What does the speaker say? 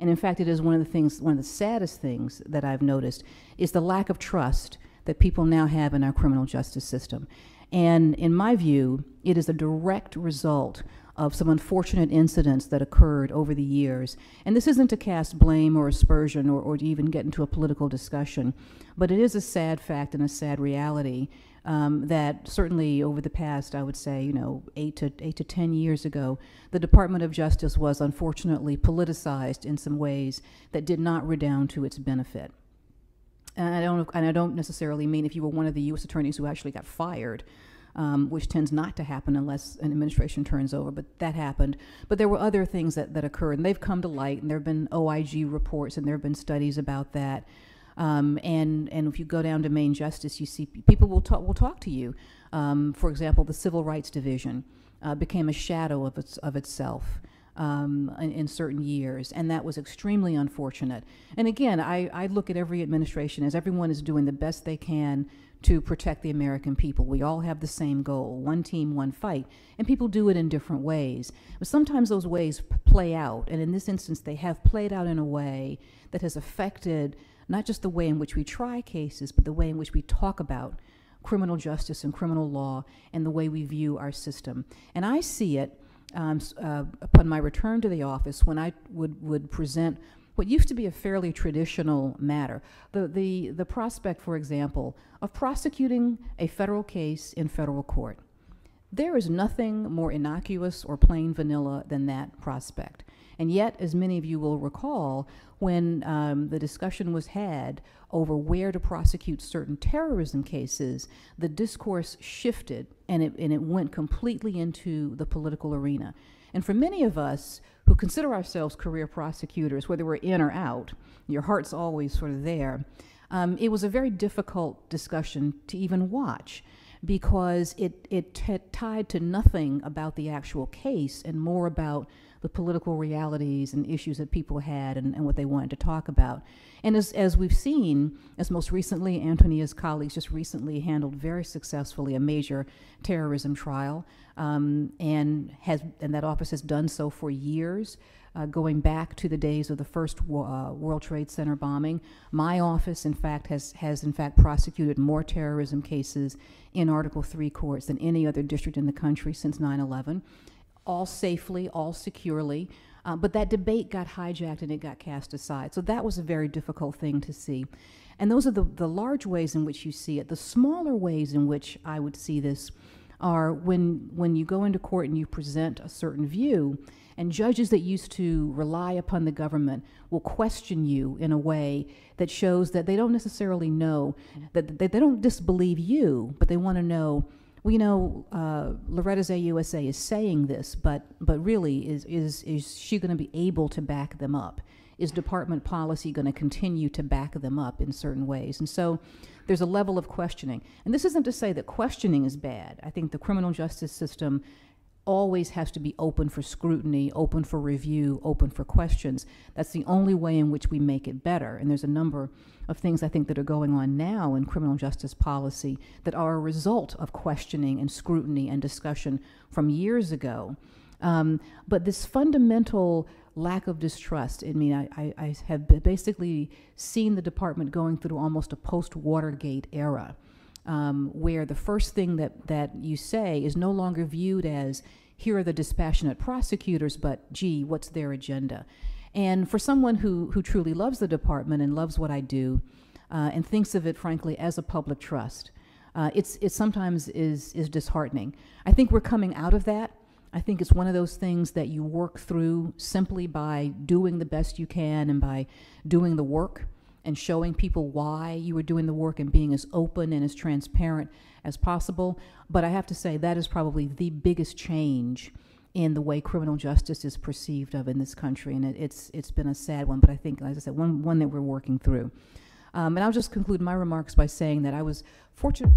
And in fact, it is one of the saddest things that I've noticed is the lack of trust that people now have in our criminal justice system. And in my view, it is a direct result of some unfortunate incidents that occurred over the years. And this isn't to cast blame or aspersion or to even get into a political discussion, but it is a sad fact and a sad reality that certainly over the past, I would say, 8 to 10 years ago, the Department of Justice was unfortunately politicized in some ways that did not redound to its benefit. And I don't necessarily mean if you were one of the U.S. attorneys who actually got fired, which tends not to happen unless an administration turns over, but that happened. But there were other things that occurred, and they've come to light, and there have been OIG reports, and there have been studies about that. And if you go down to Main Justice, you see people will talk to you. For example, the Civil Rights Division became a shadow of itself in certain years, and that was extremely unfortunate. And again, I look at every administration as everyone is doing the best they can to protect the American people. We all have the same goal, one team, one fight, and people do it in different ways. But sometimes those ways play out, and in this instance, they have played out in a way that has affected not just the way in which we try cases, but the way in which we talk about criminal justice and criminal law and the way we view our system. And I see it upon my return to the office when I would present what used to be a fairly traditional matter. The prospect, for example, of prosecuting a federal case in federal court. There is nothing more innocuous or plain vanilla than that prospect. And yet, as many of you will recall, when the discussion was had over where to prosecute certain terrorism cases, the discourse shifted and it went completely into the political arena. And for many of us who consider ourselves career prosecutors, whether we're in or out, your heart's always sort of there, it was a very difficult discussion to even watch, because it tied to nothing about the actual case and more about the political realities and issues that people had and what they wanted to talk about. And as we've seen, as most recently, Antonia's colleagues just recently handled very successfully a major terrorism trial, and that office has done so for years, going back to the days of the first World Trade Center bombing. My office, in fact, has in fact prosecuted more terrorism cases in Article III courts than any other district in the country since 9/11. All safely, all securely, but that debate got hijacked and it got cast aside. So that was a very difficult thing to see. And those are the large ways in which you see it. The smaller ways in which I would see this are when you go into court and you present a certain view, and judges that used to rely upon the government will question you in a way that shows that they don't necessarily know, that they don't disbelieve you, but they want to know, well, Lorretta's AUSA is saying this, but really, is she going to be able to back them up? Is department policy going to continue to back them up in certain ways? And so there's a level of questioning. And this isn't to say that questioning is bad. I think the criminal justice system always has to be open for scrutiny, open for review, open for questions. That's the only way in which we make it better. And there's a number of things I think that are going on now in criminal justice policy that are a result of questioning and scrutiny and discussion from years ago. But this fundamental lack of distrust, I have basically seen the department going through almost a post-Watergate era, where the first thing that you say is no longer viewed as, here are the dispassionate prosecutors, but gee, what's their agenda? And for someone who truly loves the department and loves what I do, and thinks of it, frankly, as a public trust, it sometimes is disheartening. I think we're coming out of that. I think it's one of those things that you work through simply by doing the best you can and by doing the work and showing people why you were doing the work and being as open and as transparent as possible. But I have to say that is probably the biggest change in the way criminal justice is perceived of in this country, and it's been a sad one, but I think, as I said, one that we're working through. And I'll just conclude my remarks by saying that I was fortunate